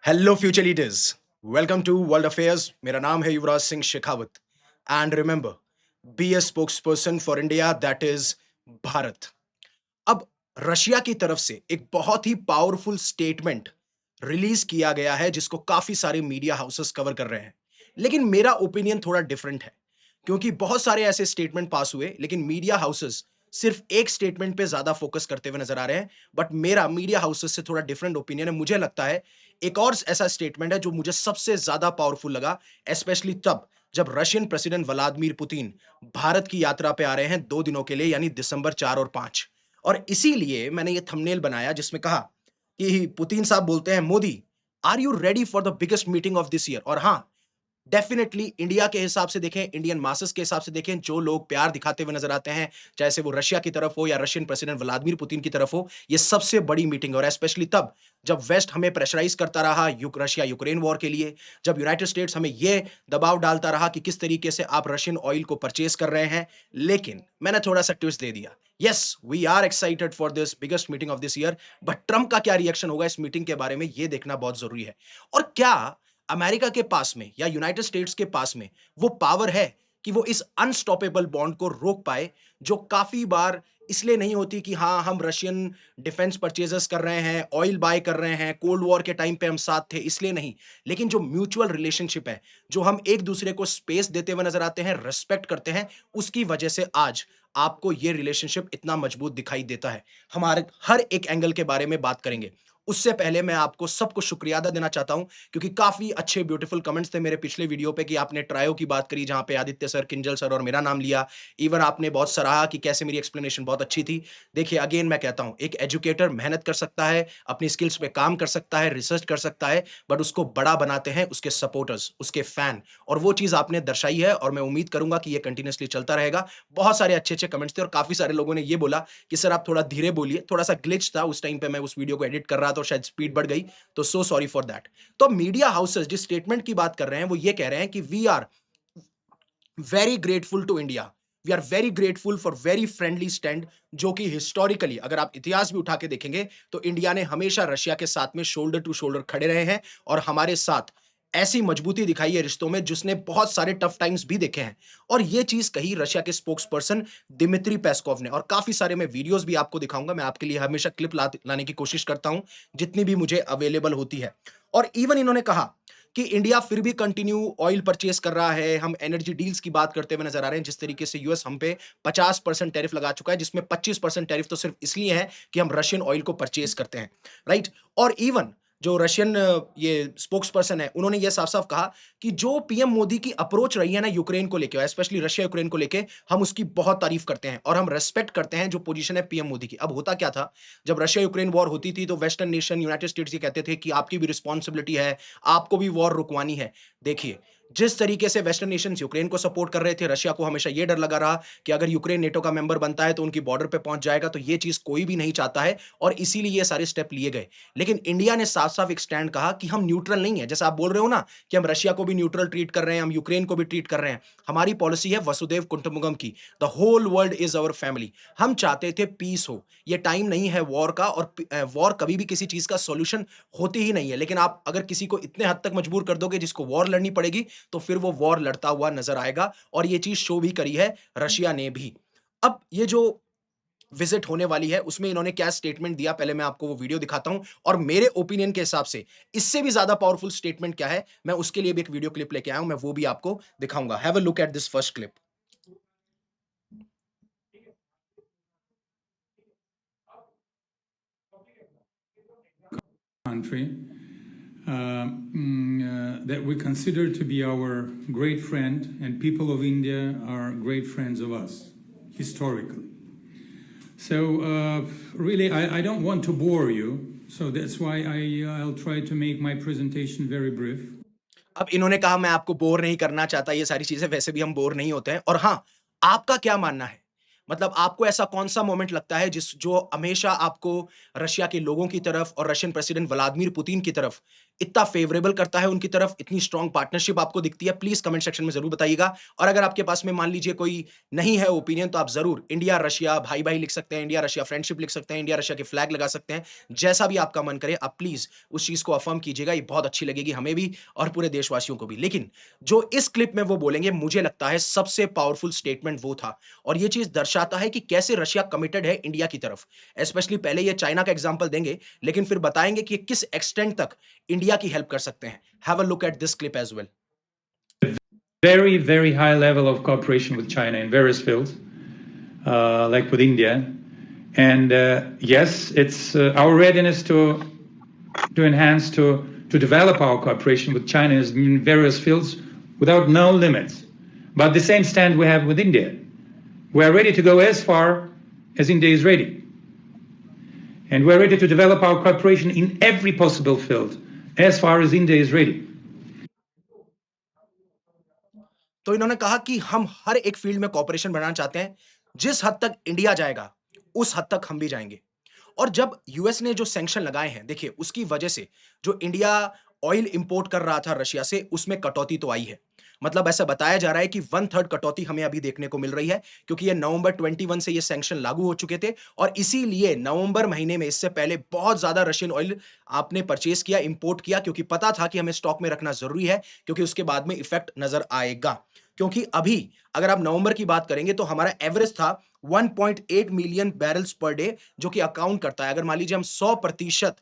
Hello future leaders, welcome to world affairs. मेरा नाम है Yuvraj Singh Shekhawat and remember, be a spokesperson for India, that is Bharat. अब Russia की तरफ से एक बहुत ही पावरफुल स्टेटमेंट रिलीज किया गया है जिसको काफी सारे मीडिया हाउसेस कवर कर रहे हैं। लेकिन मेरा ओपिनियन थोड़ा डिफरेंट है, क्योंकि बहुत सारे ऐसे स्टेटमेंट पास हुए लेकिन मीडिया हाउसेस सिर्फ एक स्टेटमेंट पे ज्यादा फोकस करते हुए नजर आ रहे हैं। बट मेरा मीडिया हाउसेस से थोड़ा डिफरेंट ओपिनियन है। मुझे लगता है एक और ऐसा स्टेटमेंट है जो मुझे सबसे ज्यादा पावरफुल लगा, स्पेशली तब जब Russian president Vladimir Putin Bharat की यात्रा पे आ रहे हैं 2 दिनों के लिए, यानी दिसंबर 4 और 5। और इसीलिए मैंने ये थंबनेल बनाया जिसमें कहा कि पुतिन साहब बोलते हैं, Modi, are you ready for the biggest meeting of this year? और हाँ, डेफिनेटली इंडिया के हिसाब से देखें, इंडियन मासेस के हिसाब से देखें, जो लोग प्यार दिखाते हुए नजर आते हैं, चाहे से वो रशिया की तरफ हो या रशियन प्रेसिडेंट व्लादिमीर पुतिन की तरफ हो, ये सबसे बड़ी मीटिंग है। और स्पेशली तब जब वेस्ट हमें प्रेशराइज करता रहा रशिया यूक्रेन वॉर के लिए, जब यूनाइटेड स्टेट्स हमें ये दबाव डालता रहा कि किस तरीके से आप रशियन ऑयल को परचेज कर रहे हैं। लेकिन मैंने थोड़ा सा ट्विस्ट दे दिया। Yes, we are excited for this biggest meeting of this year, but Trump का क्या रिएक्शन होगा इस मीटिंग के बारे में, ये देखना बहुत जरूरी है। और क्या अमेरिका के पास में या यूनाइटेड स्टेट्स के पास में वो पावर है कि वो इस अनस्टॉपेबल बॉन्ड को रोक पाए, जो काफी बार इसलिए नहीं होती कि हाँ, हम रशियन डिफेंस परचेजेस कर रहे हैं, ऑयल बाय कर रहे हैं, कोल्ड वॉर के टाइम पे हम साथ थे इसलिए नहीं, लेकिन जो म्यूचुअल रिलेशनशिप है, जो हम एक दूसरे को स्पेस देते हुए नजर आते हैं, रिस्पेक्ट करते हैं, उसकी वजह से आज आपको ये रिलेशनशिप इतना मजबूत दिखाई देता है। हमारे हर एक एंगल के बारे में बात करेंगे। उससे पहले मैं आपको सबको शुक्रिया अदा देना चाहता हूं, क्योंकि काफ़ी अच्छे ब्यूटीफुल कमेंट्स थे मेरे पिछले वीडियो पे कि आपने ट्रायो की बात करी, जहाँ पे आदित्य सर, किंजल सर और मेरा नाम लिया। इवन आपने बहुत सराहा कि कैसे मेरी एक्सप्लेनेशन बहुत अच्छी थी। देखिए, अगेन मैं कहता हूँ, एक एजुकेटर मेहनत कर सकता है, अपनी स्किल्स पे काम कर सकता है, रिसर्च कर सकता है, बट उसको बड़ा बनाते हैं उसके सपोर्टर्स, उसके फैन। और वो चीज़ आपने दर्शाई है और मैं उम्मीद करूँगा कि ये कंटिन्यूअसली चलता रहेगा। बहुत सारे अच्छे-अच्छे कमेंट्स थे और काफ़ी सारे लोगों ने ये बोला कि सर आप थोड़ा धीरे बोलिए, थोड़ा-सा ग्लिच था उस टाइम पे, मैं उस वीडियो को एडिट कर रहा था और शायद स्पीड बढ़ गई, तो सो सॉरी फॉर दैट। तो मीडिया हाउसेस जिस स्टेटमेंट की बात कर रहे हैं वो ये कह रहे हैं कि we are very grateful to India, we are very grateful for very friendly stand, जो कि हिस्टोरिकली अगर आप इतिहास भी उठा के देखेंगे तो इंडिया ने हमेशा रशिया के साथ में शोल्डर टू शोल्डर खड़े रहे हैं और हमारे साथ ऐसी मजबूती दिखाई है रिश्तों में जिसने बहुत सारे टफ टाइम्स भी देखे हैं। और ये चीज कही रशिया के स्पोक्स पर्सन दिमित्री पेस्कोव ने, और काफी सारे मैं वीडियोस भी आपको दिखाऊंगा। मैं आपके लिए हमेशा क्लिप लाने की कोशिश करता हूं जितनी भी मुझे अवेलेबल होती है। और इवन इन्होंने कहा कि इंडिया फिर भी कंटिन्यू ऑयल परचेज कर रहा है। हम एनर्जी डील्स की बात करते हुए नजर आ रहे हैं, जिस तरीके से यूएस हम पे 50% टैरिफ लगा चुका है, जिसमें 25% टैरिफ तो सिर्फ इसलिए है कि हम रशियन ऑयल को परचेज करते हैं, राइट? और इवन जो रशियन ये स्पोक्स पर्सन है, उन्होंने ये साफ साफ कहा कि जो पीएम मोदी की अप्रोच रही है ना यूक्रेन को लेकर, स्पेशली रशिया यूक्रेन को लेकर, हम उसकी बहुत तारीफ करते हैं और हम रेस्पेक्ट करते हैं जो पोजीशन है पीएम मोदी की। अब होता क्या था, जब रशिया यूक्रेन वॉर होती थी तो वेस्टर्न नेशन, यूनाइटेड स्टेट्स ये कहते थे कि आपकी भी रिस्पॉन्सिबिलिटी है, आपको भी वॉर रुकवानी है। देखिए, जिस तरीके से वेस्टर्न नेशंस यूक्रेन को सपोर्ट कर रहे थे, रशिया को हमेशा ये डर लगा रहा कि अगर यूक्रेन नेटो का मेंबर बनता है तो उनकी बॉर्डर पे पहुंच जाएगा, तो ये चीज कोई भी नहीं चाहता है और इसीलिए ये सारे स्टेप लिए गए। लेकिन इंडिया ने साफ-साफ एक स्टैंड कहा कि हम न्यूट्रल नहीं है। जैसा आप बोल रहे हो ना कि हम रशिया को भी न्यूट्रल ट्रीट कर रहे हैं, हम यूक्रेन को भी ट्रीट कर रहे हैं। हमारी पॉलिसी है वसुदेव कुटुंबकम की, the whole world is our family. हम चाहते थे पीस हो। ये टाइम नहीं है वॉर का, और वॉर कभी भी किसी चीज का सॉल्यूशन होती ही नहीं है। लेकिन आप अगर किसी को इतने हद तक मजबूर कर दोगे जिसको वॉर लड़नी पड़ेगी, तो फिर वो वॉर लड़ता हुआ नजर आएगा। और ये चीज शो भी करी है रशिया ने भी। अब ये जो विजिट होने वाली है उसमें इन्होंने क्या स्टेटमेंट दिया, पहले मैं आपको वो वीडियो दिखाता हूं और मेरे ओपिनियन के हिसाब से इससे भी ज्यादा पावरफुल स्टेटमेंट क्या है, मैं उसके लिए भी एक वीडियो क्लिप लेके आया हूं, मैं वो भी आपको दिखाऊंगा। Have a look at this first clip. country that we consider to be our great friend, and people of India are great friends of us historically. So, really, I don't want to bore you, so that's why I'll try to make my presentation very brief. अब इन्होंने कहा मैं आपको bore नहीं करना चाहता, ये सारी चीजें वैसे भी हम बोर नहीं होते हैं। और हाँ, आपका क्या मानना है? मतलब आपको ऐसा कौन-सा मोमेंट लगता है जिस जो हमेशा आपको रशिया के लोगों की तरफ और रशियन प्रेसिडेंट व्लादिमीर पुतिन की तरफ इतना फेवरेबल करता है उनकी तरफ, इतनी स्ट्रांग पार्टनरशिप आपको दिखती है? प्लीज़ कमेंट सेक्शन में ज़रूर बताइएगा। और अगर आपके पास में मान लीजिए कोई नहीं है ओपिनियन, तो आप ज़रूर इंडिया-रशिया भाई-भाई लिख सकते हैं, इंडिया-रशिया फ्रेंडशिप लिख सकते हैं, इंडिया-रशिया के फ्लैग लगा सकते हैं। जैसा भी आपका मन करे, आप प्लीज़ उस चीज़ को अफ़र्म कीजिएगा, ये बहुत अच्छी लगेगी हमें भी और पूरे देशवासियों को भी। लेकिन जो इस क्लिप में वो बोलेंगे, मुझे लगता है सबसे पावरफुल स्टेटमेंट वो था, और ये चीज़ दर्शाता है कि कैसे रशिया कमिटेड है इंडिया की तरफ। स्पेशली पहले ये चाइना का एग्ज़ाम्पल देंगे, लेकिन फिर बताएँगे कि ये किस एक्सटेंट तक इंडिया की हेल्प कर सकते हैं। Have a look at this clip as well. Very, very high level of cooperation with China in various fields, like with India. And yes, it's our readiness to enhance, to develop our cooperation with China in various fields without no limits. But the same stand we have with India. We are ready to go as far as India is ready. And we're ready to develop our cooperation in every possible field as far as India is ready. तो इन्होंने कहा कि हम हर एक field में cooperation बढ़ाना चाहते हैं। जिस हद तक इंडिया जाएगा, उस हद तक हम भी जाएँगे। और जब यूएस ने जो सैंक्शन लगाए हैं, देखिए उसकी वजह से जो इंडिया ऑयल इंपोर्ट कर रहा था रशिया से, उसमें कटौती तो आई है। मतलब ऐसा बताया जा रहा है कि 1/3 कटौती हमें अभी देखने को मिल रही है, क्योंकि ये नवंबर 21 से ये सैंक्शन लागू हो चुके थे, और इसीलिए नवंबर महीने में इससे पहले बहुत ज़्यादा रशियन ऑयल आपने परचेज़ किया, इंपोर्ट किया, क्योंकि पता था कि हमें स्टॉक में रखना ज़रूरी है, क्योंकि उसके बाद में इफ़ेक्ट नज़र आएगा। क्योंकि अभी अगर आप नवंबर की बात करेंगे, तो हमारा एवरेज था 1.8 मिलियन बैरल्स पर डे, जो कि अकाउंट करता है, अगर मान लीजिए हम 100%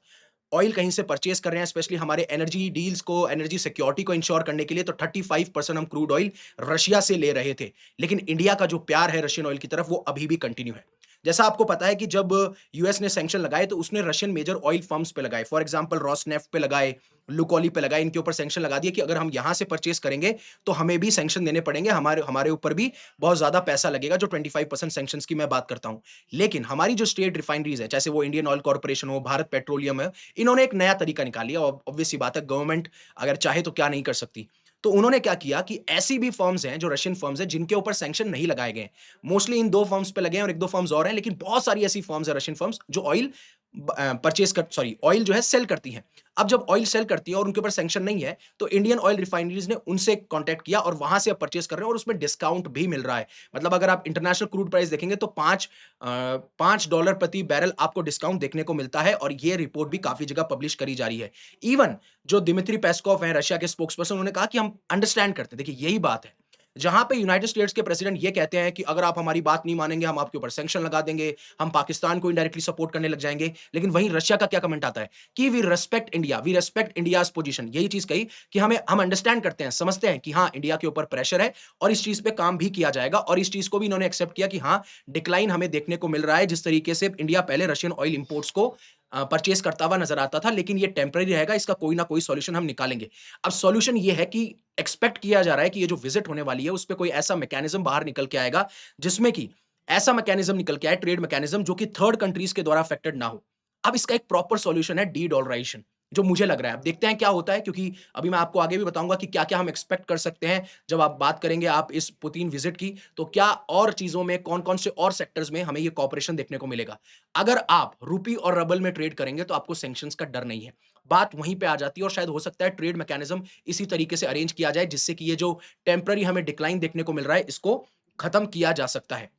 ऑयल कहीं से परचेज़ कर रहे हैं, स्पेशली हमारे एनर्जी डील्स को, एनर्जी सिक्योरिटी को इंश्योर करने के लिए, तो 35% हम क्रूड ऑयल रशिया से ले रहे थे। लेकिन इंडिया का जो प्यार है रशियन ऑयल की तरफ, वो अभी भी कंटिन्यू है। जैसा आपको पता है कि जब यूएस ने सैंक्शन लगाए, तो उसने रशियन मेजर ऑयल फर्म्स पे लगाए। फॉर एग्जांपल रोसनेफ्ट पे लगाए, लुकोइल पे लगाए, इनके ऊपर सैंक्शन लगा दिए कि अगर हम यहाँ से परचेज़ करेंगे, तो हमें भी सैंक्शन देने पड़ेंगे, हमारे हमारे ऊपर भी बहुत ज़्यादा पैसा लगेगा, जो 25% सैंक्शंस की मैं बात करता हूँ। लेकिन हमारी जो स्टेट रिफाइनरीज़ है, चाहे वो इंडियन ऑयल कॉर्पोरेशन हो, भारत पेट्रोलियम है, इन्होंने एक नया तरीका निकाल लिया। ऑब्वियस सी बात है, गवर्नमेंट अगर चाहे तो क्या नहीं कर सकती। तो उन्होंने क्या किया कि ऐसी भी फर्म्स हैं, जो रशियन फर्म्स हैं, जिनके ऊपर सैंक्शन नहीं लगाए गए हैं। मोस्टली इन 2 फर्म्स पे लगे हैं और 1-2 फर्म्स और हैं, लेकिन बहुत सारी ऐसी फर्म्स हैं रशियन फर्म्स, जो परचेज़ कर सॉरी ऑयल जो है सेल करती हैं। अब जब ऑयल सेल करती है और उनके ऊपर सैंक्शन नहीं है, तो इंडियन ऑयल रिफाइनरीज़ ने उनसे कॉन्टैक्ट किया और वहाँ से अब परचेज़ कर रहे हैं, और उसमें डिस्काउंट भी मिल रहा है। मतलब अगर आप इंटरनेशनल क्रूड प्राइस देखेंगे, तो $5 प्रति बैरल आपको डिस्काउंट देखने को मिलता है, और ये रिपोर्ट भी काफ़ी जगह पब्लिश करी जा रही है। इवन जो दिमित्री पेस्कोव हैं, रशिया के स्पोक्सपर्सन, उन्होंने कहा कि हम अंडरस्टैंड करते हैं। देखिए, यही बात है। जहाँ पे यूनाइटेड स्टेट्स के प्रेसिडेंट ये कहते हैं कि अगर आप हमारी बात नहीं मानेंगे, हम आपके ऊपर सैंक्शन लगा देंगे, हम पाकिस्तान को इनडायरेक्टली सपोर्ट करने लग जाएँगे। लेकिन वहीं रशिया का क्या कमेंट आता है कि we respect India, we respect India's position. यही चीज़ कही कि हम अंडरस्टैंड करते हैं, समझते हैं कि हाँ, इंडिया के ऊपर प्रेशर है और इस चीज़ पे काम भी किया जाएगा, और इस चीज़ को भी इन्होंने एक्सेप्ट किया कि हाँ, डिक्लाइन हमें देखने को मिल रहा है, जिस तरीके से इंडिया पहले रशियन ऑयल इंपोर्ट्स को परचेज़ करता हुआ नज़र आता था, लेकिन ये टेम्परेरी रहेगा, इसका कोई ना कोई सॉल्यूशन हम निकालेंगे। अब सॉल्यूशन ये है कि एक्सपेक्ट किया जा रहा है कि ये जो विज़िट होने वाली है, उसपे कोई ऐसा मैकेनिज़्म बाहर निकल के आएगा, जिसमें कि ऐसा मैकेनिज़्म निकल के आए, ट्रेड मैकेनिज़्म, जो कि थर्ड कंट्रीज़ के द्वारा अफेक्टेड ना हो। अब इसका एक प्रॉपर सॉल्यूशन है डीडॉलराइज़ेशन, जो मुझे लग रहा है। अब देखते हैं क्या होता है, क्योंकि अभी मैं आपको आगे भी बताऊँगा कि क्या-क्या हम एक्सपेक्ट कर सकते हैं, जब आप बात करेंगे आप इस पुतिन विज़िट की, तो क्या और चीज़ों में, कौन-कौन से और सेक्टर्स में हमें ये कोऑपरेशन देखने को मिलेगा। अगर आप रूपी और रबल में ट्रेड करेंगे, तो आपको सैंक्शंस का डर नहीं है। बात वहीं पे आ जाती है, और शायद हो सकता है ट्रेड मैकेनिज़्म इसी तरीके से अरेंज किया जाए, जिससे कि ये जो टेम्परेरी हमें डिक्लाइन देखने को मिल रहा है, इसको खत्म किया जा सकता है।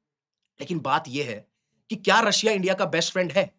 लेकिन बात ये है कि क्या रशिया इंडिया का बेस्ट फ्रेंड है?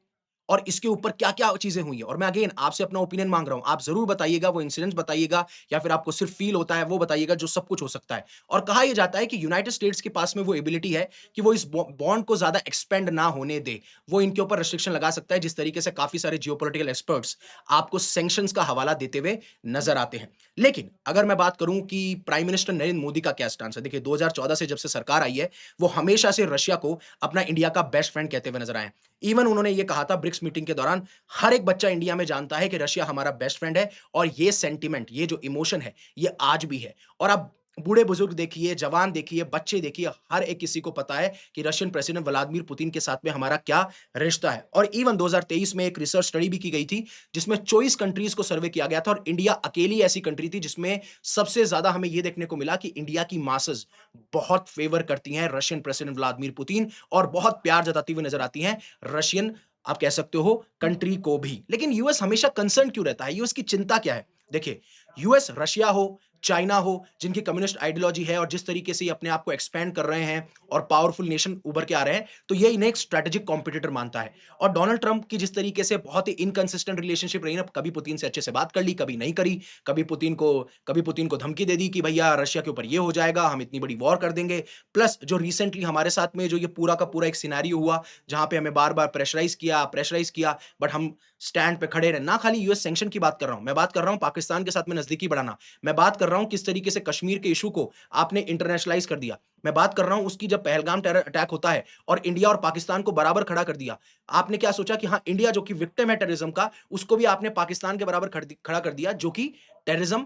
और इसके ऊपर क्या-क्या चीज़ें हुई हैं? और मैं अगेन आपसे अपना ओपिनियन माँग रहा हूँ। आप ज़रूर बताइएगा, वो इंसिडेंट्स बताइएगा, या फिर आपको सिर्फ़ फ़ील होता है वो बताइएगा, जो सब कुछ हो सकता है। और कहा ये जाता है कि यूनाइटेड स्टेट्स के पास में वो एबिलिटी है कि वो इस बॉन्ड को ज़्यादा एक्सपेंड ना होने दे। वो इनके ऊपर रिस्ट्रिक्शन लगा सकता है, जिस तरीके से काफ़ी सारे जियोपॉलिटिकल एक्सपर्ट्स आपको सैंक्शंस का हवाला देते हुए नज़र आते हैं। लेकिन अगर मैं बात करूँ कि प्राइम मिनिस्टर नरेंद्र मोदी का क्या स्टांस है? देखिए, 2014 से जब से सरकार आई है, वो हमेशा से रशिया को अपना इंडिया का बेस्ट फ्रेंड कहते हुए नज़र आए हैं। इवन उन्होंने ये कहा था ब्रिक्स मीटिंग के दौरान, हर एक बच्चा इंडिया में जानता है कि रशिया हमारा बेस्ट फ्रेंड है, और ये सेंटिमेंट, ये जो इमोशन है, ये आज भी है। और आप बूढ़े-बुजुर्ग देखिए, जवान देखिए, बच्चे देखिए, हर एक किसी को पता है कि रशियन प्रेसिडेंट व्लादिमीर पुतिन के साथ में हमारा क्या रिश्ता है। और इवन 2023 में एक रिसर्च स्टडी भी की गई थी, जिसमें 24 कंट्रीज़ को सर्वे किया गया था, और इंडिया अकेली ऐसी कंट्री थी जिसमें सबसे ज़्यादा हमें ये देखने को मिला कि इंडिया की मासेस बहुत फ़ेवर करती हैं रशियन प्रेसिडेंट व्लादिमीर पुतिन, और बहुत प्यार जताती हुई नज़र आती हैं रशियन आप कह सकते हो कंट्री को भी। लेकिन यूएस हमेशा कंसर्न क्यों रहता है? यूएस की चिंता क्या है? देखिए, यूएस रशिया हो, चाइना हो, जिनकी कम्युनिस्ट आइडियोलॉजी है और जिस तरीके से ये अपने आप को एक्सपैंड कर रहे हैं और पावरफुल नेशन उभर के आ रहे हैं, तो ये इन्हें एक स्ट्रैटेजिक कॉम्पिटिटर मानता है। और डोनाल्ड ट्रंप की जिस तरीके से बहुत ही इनकंसिस्टेंट रिलेशनशिप रही ना, कभी पुतिन से अच्छे से बात कर ली, कभी नहीं करी, कभी पुतिन को धमकी दे दी कि भैया रशिया के ऊपर ये हो जाएगा, हम इतनी बड़ी वॉर कर देंगे। प्लस जो रिसेंटली हमारे साथ में जो ये पूरा का पूरा एक सिनेरियो हुआ, जहाँ पे हमें बार-बार प्रेशराइज़ किया, बट हम स्टैंड पे खड़े रहे। ना खाली यूएस सैंक्शन की बात कर रहा हूँ, मैं बात कर रहा हूँ पाकिस्तान के साथ में नज़दीकी बढ़ाना। मैं बात कर रहा हूँ किस तरीके से कश्मीर के इश्यू को आपने इंटरनेशनलाइज़ कर दिया। मैं बात कर रहा हूँ उसकी जब पहलगाम टेरर अटैक होता है और इंडिया और पाकिस्तान को बराबर खड़ा कर दिया। आपने क्या सोचा कि हाँ, इंडिया जो कि विक्टिम है टेररिज्म का, उसको भी आपने पाकिस्तान के बराबर खड़ा कर दिया, जो कि टेररिज्म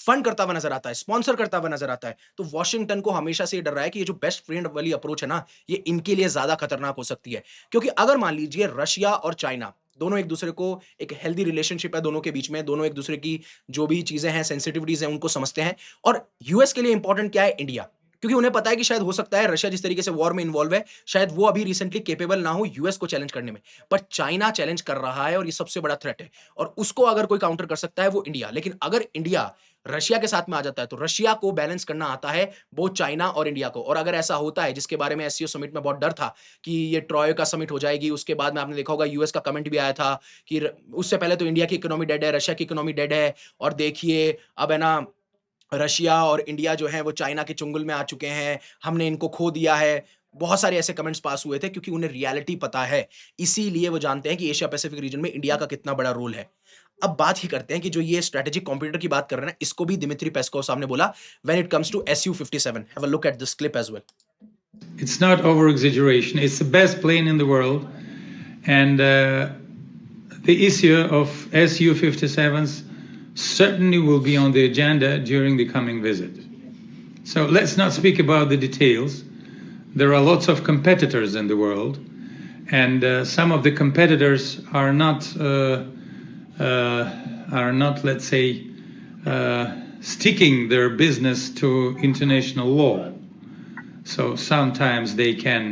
फंड करता हुआ नज़र आता है, स्पॉन्सर करता हुआ नज़र आता है। तो वॉशिंगटन को हमेशा से ये डर रहा है कि ये जो बेस्ट फ्रेंड वाली अप्रोच है ना, ये इनके लिए ज़्यादा खतरनाक हो सकती है। क्योंकि अगर मान लीजिए रशिया और चाइना दोनों एक-दूसरे को एक हेल्दी रिलेशनशिप है दोनों के बीच में, दोनों एक-दूसरे की जो भी चीज़ें हैं, सेंसिटिविटीज़ हैं, उनको समझते हैं और यूएस के लिए इंपॉर्टेंट क्या है? इंडिया। क्योंकि उन्हें पता है कि शायद हो सकता है रशिया जिस तरीके से वॉर में इन्वॉल्व है, शायद वो अभी रिसेंटली कैपेबल ना हो यूएस को चैलेंज करने में। बट चाइना चैलेंज कर रहा है और ये सबसे बड़ा थ्रेट है और उसको अगर कोई काउंटर कर सकता है वो इंडिया। लेकिन अगर इंडिया रशिया के साथ में आ जाता है, तो रशिया को बैलेंस करना आता है बोथ चाइना और इंडिया को। और अगर ऐसा होता है जिसके बारे में एससीओ समिट में बहुत डर था कि ये ट्रॉय का समिट हो जाएगी, उसके बाद में आपने देखा होगा यूएस का कमेंट भी आया था कि उससे पहले तो इंडिया की इकोनॉमी डेड है, रशिया की इकोनॉमी डेड है और देखिए अब है ना रशिया और इंडिया जो है वो चाइना के चुंगल में आ चुके हैं, हमने इनको खो दिया है। बहुत सारे ऐसे कमेंट्स पास हुए थे क्योंकि उन्हें रियलिटी पता है। इसीलिए वो जानते हैं कि एशिया पैसिफिक रीजन में इंडिया का कितना बड़ा रोल है। अब बात ही करते हैं कि जो ये स्ट्रैटेजिक कॉम्पिटिटर की बात कर रहे हैं ना, इसको भी दिमित्री पेस्कोव साहब ने बोला when it comes to SU-57। Have a look at this clip as well. It's not over exaggeration. It's the best plane in the world, and the issue of Su-57s certainly will be on the agenda during the coming visit. So let's not speak about the details. There are lots of competitors in the world, and some of the competitors are not, let's say, sticking their business to international law. So sometimes they can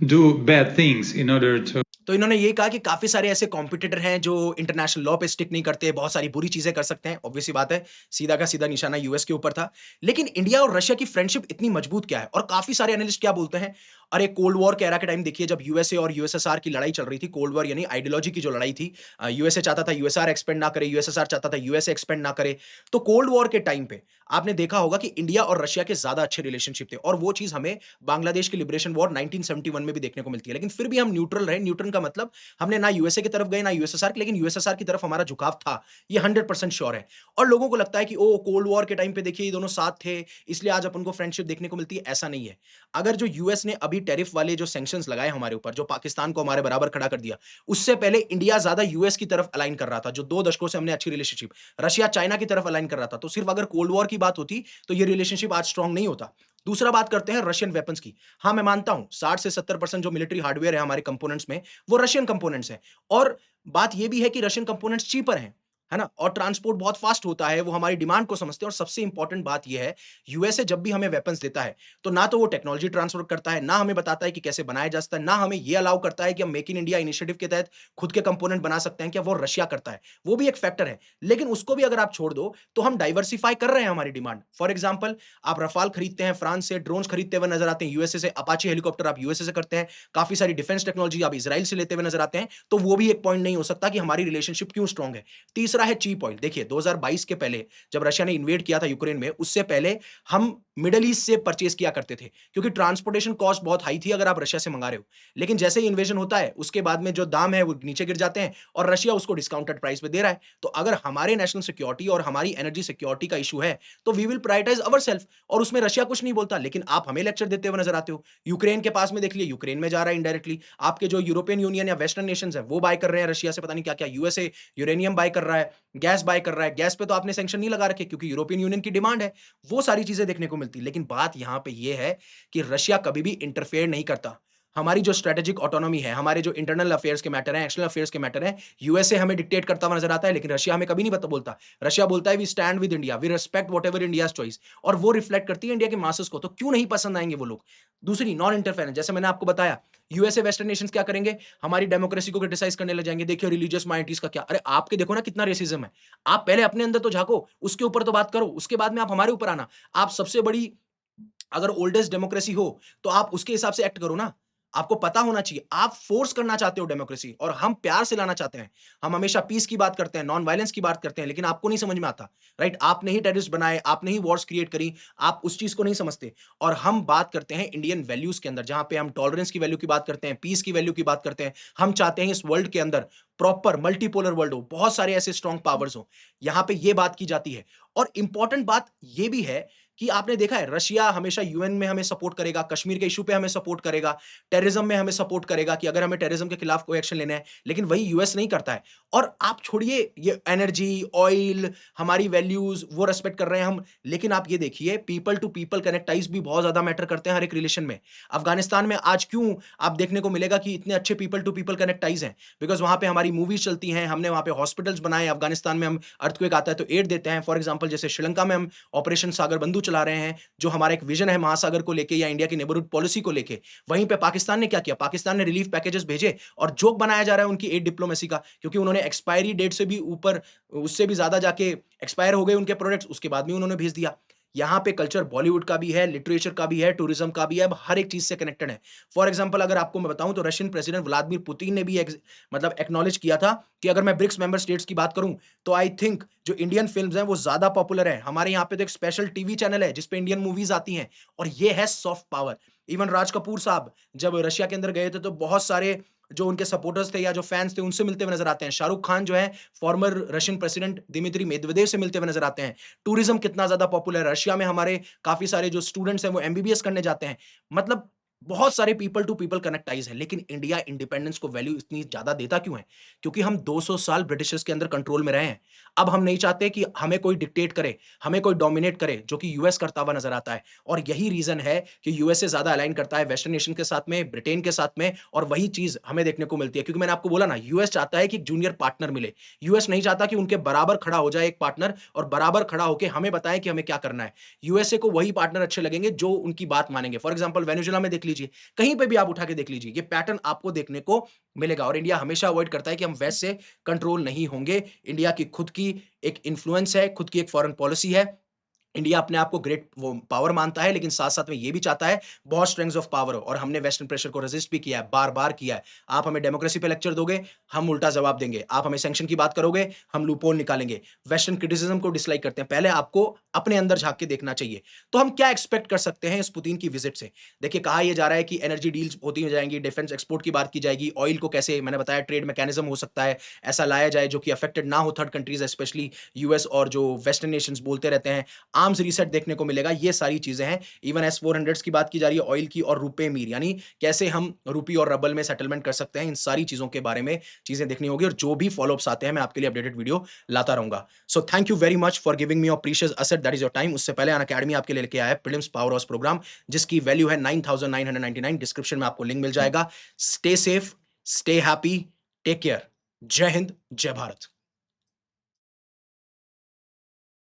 do bad things in order to. तो इन्होंने ये कहा कि काफ़ी सारे ऐसे competitor हैं जो इंटरनेशनल लॉ पे स्टिक नहीं करते, बहुत सारी बुरी चीज़ें कर सकते हैं। ऑब्वियस सी बात है, सीधा का सीधा निशाना यूएस के ऊपर था। लेकिन इंडिया और रशिया की फ्रेंडशिप इतनी मजबूत क्या है? और काफ़ी सारे एनालिस्ट क्या बोलते हैं, अरे कोल्ड वॉर के एरा के टाइम देखिए जब यूएसए और यूएसएसआर की लड़ाई चल रही थी, कोल्ड वॉर यानी आइडियोलॉजी की जो लड़ाई थी। यूएसए चाहता था यूएसआर एक्सपेंड ना करे, यूएसएसआर चाहता था यूएसए एक्सपेंड ना करे। तो कोल्ड वॉर के टाइम पे आपने देखा होगा कि इंडिया और रशिया के ज़्यादा अच्छे रिलेशनशिप थे और वो चीज़ हमें बांग्लादेश की लिबरेशन वॉर 1971 में भी देखने को मिलती है। लेकिन फिर भी हम न्यूट्रल रहे। न्यूट्रल का मतलब हमने ना यूएसए की तरफ गए ना यूएसएसआर की, लेकिन यूएसएसआर की तरफ हमारा झुकाव था। ये 100% श्योर है। और लोगों को लगता है कि ओह! कोल्ड वॉर के टाइम पे देखिए ये दोनों साथ थे, इसलिए आज अपन को फ्रेंडशिप देखने को मिलती है, ऐसा नहीं है। अगर जो यूएस ने अभी टैरिफ वाले जो सैंक्शंस लगाए हमारे ऊपर, जो पाकिस्तान को हमारे बराबर खड़ा कर दिया, उससे पहले इंडिया ज़्यादा यूएस की तरफ अलाइन कर रहा था, जो 2 दशकों से हमने अच्छी रिलेशनशिप। रशिया चाइना की तरफ अलाइन कर रहा था, तो सिर्फ अगर कोल्ड वॉर की बात होती, तो ये रिलेशनशिप आज स्ट्रांग नहीं होता। दूसरा बात करते हैं रशियन वेपन्स की। हाँ, मैं मानता हूँ 60 से 70% जो मिलिट्री हार्डवेयर है हमारे कंपोनेंट्स में, वो रशियन कंपोनेंट्स हैं। और बात ये भी है कि रशियन कंपोनेंट्स चीपर हैं, है ना? और ट्रांसपोर्ट बहुत फास्ट होता है, वो हमारी डिमांड को समझते हैं और सबसे इंपॉर्टेंट बात ये है, यूएसए जब भी हमें वेपन्स देता है, तो ना तो वो टेक्नोलॉजी ट्रांसफर करता है, ना हमें बताता है कि कैसे बनाया जा सकता है, ना हमें ये अलाउ करता है कि हम मेक इन इंडिया इनिशिएटिव के तहत खुद के कंपोनेंट बना सकते हैं, क्या वो रशिया करता है। वो भी एक फैक्टर है, लेकिन उसको भी अगर आप छोड़ दो, तो हम डाइवर्सिफाई कर रहे हैं हमारी डिमांड। फॉर एग्जाम्पल आप रफाल खरीदते हैं फ्रांस से, ड्रोन्स खरीदते हुए नज़र आते हैं यूएसए से, अपाचे हेलीकॉप्टर आप यूएसए से करते हैं, काफ़ी सारी डिफेंस टेक्नोलॉजी आप इज़राइल से लेते हुए नज़र आते हैं, तो वो भी एक पॉइंट नहीं हो सकता कि हमारी रिलेशनशिप क्यों स्ट्रांग है। तीसरा है चीप ऑयल। देखिए 2022 के पहले जब रशिया ने इन्वेड किया था यूक्रेन में, उससे पहले हम मिडल ईस्ट से परचेज़ किया करते थे, क्योंकि ट्रांसपोर्टेशन कॉस्ट बहुत हाई थी अगर आप रशिया से मंगा रहे हो। लेकिन जैसे ही इन्वेजन होता है, उसके बाद में जो दाम है वो नीचे गिर जाते हैं और रशिया उसको डिस्काउंटेड प्राइस पे दे रहा है। तो अगर हमारे नेशनल सिक्योरिटी और हमारी एनर्जी सिक्योरिटी का इश्यू है, तो वी विल प्रायोरिटाइज़ आवरसेल्फ और उसमें रशिया कुछ नहीं बोलता, लेकिन आप हमें लेक्चर देते हुए नज़र आते हो। यूक्रेन के पास में देख लिए, यूक्रेन में जा रहा है इनडायरेक्टली। आपके जो यूरोपियन यूनियन या वेस्टर्न नेशंस हैं, वो बाय कर रहे हैं रशिया से पता नहीं क्या-क्या। यूएसए यूरेनियम बाय कर रहा है, गैस बाय कर रहा है। गैस पे तो आपने सैंक्शन नहीं लगा रखे क्योंकि यूरोपियन यूनियन की डिमांड है। वो सारी चीज़ें देखने को मिलती हैं। लेकिन बात यहाँ पे ये है कि रशिया कभी भी इंटरफेयर नहीं करता। हमारी जो स्ट्रेटेजिक ऑटोनॉमी है, हमारे जो इंटरनल अफेयर्स के मैटर हैं, एक्सटर्नल अफेयर्स के मैटर हैं, यूएसए हमें डिक्टेट करता हुआ नज़र आता है, लेकिन रशिया हमें कभी नहीं बोलता। रशिया बोलता है we stand with India, we respect whatever India's choice, और वो रिफ्लेक्ट करती है इंडिया के मासेस को। तो क्यों नहीं पसंद आएँगे वो लोग? दूसरी नॉन इंटरफेरेंस, जैसे मैंने आपको बताया, यूएसए वेस्टर्न नेशंस क्या करेंगे? हमारी डेमोक्रेसी को क्रिटिसाइज़ करने लग जाएँगे, देखिए रिलीजियस माइनॉरिटीज़ का क्या? अरे आपके देखो ना कितना रेसिज़्म है। आप पहले अपने अंदर तो झाँको, उसके ऊपर तो बात करो, उसके बाद में आप हमारे ऊपर आना। आप सबसे बड़ी अगर ओल्डेस्ट डेमोक्रेसी हो, तो आप उसके हिसाब से एक्ट करो ना। आपको पता होना चाहिए, आप फोर्स करना चाहते हो डेमोक्रेसी और हम प्यार से लाना चाहते हैं। हम हमेशा पीस की बात करते हैं, नॉन वायलेंस की बात करते हैं, लेकिन आपको नहीं समझ में आता, राइट? आपने ही टेररिस्ट बनाए, आपने ही वॉर्स क्रिएट करी, आप उस चीज़ को नहीं समझते। और हम बात करते हैं इंडियन वैल्यूज़ के अंदर, जहाँ पे हम टॉलरेंस की वैल्यू की बात करते हैं, पीस की वैल्यू की बात करते हैं। हम चाहते हैं इस वर्ल्ड के अंदर प्रॉपर मल्टीपोलर वर्ल्ड हो, बहुत सारे ऐसे स्ट्रॉन्ग पावर्स हों। यहाँ पे ये बात की जाती है। और इम्पोर्टेंट बात ये भी है कि आपने देखा है रशिया हमेशा यूएन में हमें सपोर्ट करेगा, कश्मीर के इश्यू पे हमें सपोर्ट करेगा, टेररिज्म में हमें सपोर्ट करेगा कि अगर हमें टेररिज्म के खिलाफ कोई एक्शन लेना है, लेकिन वही यूएस नहीं करता है। और आप छोड़िए ये एनर्जी, ऑयल, हमारी वैल्यूज़ वो रिस्पेक्ट कर रहे हैं हम, लेकिन आप ये देखिए people to people connect ties भी बहुत ज़्यादा मैटर करते हैं हर एक रिलेशन में। अफ़गानिस्तान में आज क्यों आप देखने को मिलेगा कि इतने अच्छे people to people connect ties हैं? बिकॉज़ वहाँ पे हमारी मूवीज़ चलती हैं, हमने वहाँ पे हॉस्पिटल्स बनाए, अफ़गानिस्तान में हम अर्थक्वेक आता है तो एड देते हैं। फॉर एग्ज़ाम्पल जैसे श्रीलंका में हम ऑपरेशन सागर बंधु चला रहे हैं, जो हमारा एक विजन है महासागर को लेके या इंडिया की नेबरहुड पॉलिसी को लेके। वहीं पे पाकिस्तान ने क्या किया? पाकिस्तान ने रिलीफ पैकेजेस भेजे और जोक बनाया जा रहा है उनकी एड डिप्लोमेसी का, क्योंकि उन्होंने एक्सपायरी डेट से भी ऊपर, उससे भी ज़्यादा जाके एक्सपायर हो गए उनके प्रोडक्ट्स, उसके बाद भी उन्होंने भेज दिया। यहाँ पे कल्चर बॉलीवुड का भी है, लिटरेचर का भी है, टूरिज्म का भी है, अब हर एक चीज़ से कनेक्टेड है। फॉर एग्ज़ाम्पल अगर आपको मैं बताऊँ तो रशियन प्रेसिडेंट व्लादिमीर पुतिन ने भी मतलब एक्नॉलेज किया था कि अगर मैं ब्रिक्स मेंबर स्टेट्स की बात करूँ, तो आई थिंक जो इंडियन फ़िल्म्स हैं वो ज़्यादा पॉपुलर है। हमारे यहाँ पे तो एक स्पेशल टीवी चैनल है, जिस पे इंडियन मूवीज़ आती हैं, और ये है soft power. Even Raj Kapoor साहब जब रशिया के अंदर गए थे, तो बहुत सारे जो उनके सपोर्टर्स थे या जो फैन्स थे, उनसे मिलते हुए नज़र आते हैं। शाहरुख खान जो है, former Russian president Dmitry Medvedev से मिलते हुए नज़र आते हैं। टूरिज़्म कितना ज़्यादा पॉपुलर है, रशिया में हमारे काफ़ी सारे जो स्टूडेंट्स हैं, वो एमबीबीएस करने जाते हैं। मतलब बहुत सारे people to people connect ties हैं, लेकिन इंडिया इंडिपेंडेंस को वैल्यू इतनी ज़्यादा देता क्यों है? क्योंकि हम 200 साल ब्रिटिशर्स के अंदर कंट्रोल में रहे हैं। अब हम नहीं चाहते कि हमें कोई डिक्टेट करे, हमें कोई डोमिनेट करे, जो कि यूएस करता हुआ नज़र आता है। और यही रीज़न है कि यूएस से ज़्यादा अलाइन करता है वेस्टर्न नेशन के साथ में, ब्रिटेन के साथ में, और वही चीज़ हमें देखने को मिलती है। क्योंकि मैंने आपको बोला ना, यूएस चाहता है कि एक जूनियर पार्टनर मिले। यूएस नहीं चाहता कि उनके बराबर खड़ा हो जाए एक पार्टनर और बराबर खड़ा होके हमें बताए कि हमें क्या करना है। यूएसए को वही पार्टनर अच्छे लगेंगे जो उनकी बात मानेंगे। फॉर एग्ज़ाम्पल वेनेजुएला में देख लीजिए, कहीं पे भी आप उठा के देख लीजिए, ये पैटर्न आपको देखने को मिलेगा। और इंडिया हमेशा अवॉइड करता है कि हम वेस्ट से कंट्रोल नहीं होंगे। इंडिया की खुद की एक इन्फ्लुएंस है, खुद की एक फॉरेन पॉलिसी है। इंडिया अपने आप को ग्रेट वो पावर मानता है, लेकिन साथ-साथ में ये भी चाहता है बहुत स्ट्रेंग्थ्स ऑफ पावर हो, और हमने वेस्टर्न प्रेशर को रेज़िस्ट भी किया है, बार-बार किया है। आप हमें डेमोक्रेसी पे लेक्चर दोगे, हम उल्टा जवाब देंगे। आप हमें सैंक्शन की बात करोगे, हम लूपहोल निकालेंगे। वेस्टर्न क्रिटिसिज़्म को डिसलाइक करते हैं। पहले आपको अपने अंदर झाँक के देखना चाहिए। तो हम क्या एक्सपेक्ट कर सकते हैं इस पुतिन की विज़िट से? देखिए, कहा ये जा रहा है कि एनर्जी डील्स होती जाएँगी, डिफेंस एक्सपोर्ट की बात की जाएगी, ऑयल को कैसे, मैंने बताया ट्रेड मैकेनिज़्म हो सकता है, ऐसा लाया जाए जो कि अफेक्टेड ना हो थर्ड कंट्रीज़, स्पेशली यूएस और जो वेस्टर्न नेशंस बोलते रहते हैं। आर्म्स रीसेट देखने को मिलेगा, ये सारी चीज़ें हैं। इवन एस-400s की बात की जा रही है, ऑयल की, और रुपए मीर, यानी कैसे हम रूपी और रबल में सेटलमेंट कर सकते हैं, इन सारी चीज़ों के बारे में चीज़ें देखनी होगी, और जो भी फ़ॉलो-अप्स आते हैं, मैं आपके लिए अपडेटेड वीडियो लाता रहूँगा। So thank you very much for giving me your precious asset that is your time. उससे पहले अनअकैडमी आपके लिए लेके आया है प्रीलिम्स पावर हाउस प्रोग्राम, जिसकी वैल्यू है 9999। डिस्क्रिप्शन में आपको लिंक मिल जाएगा। Stay safe, stay happy, take care. जय हिंद, जय भारत।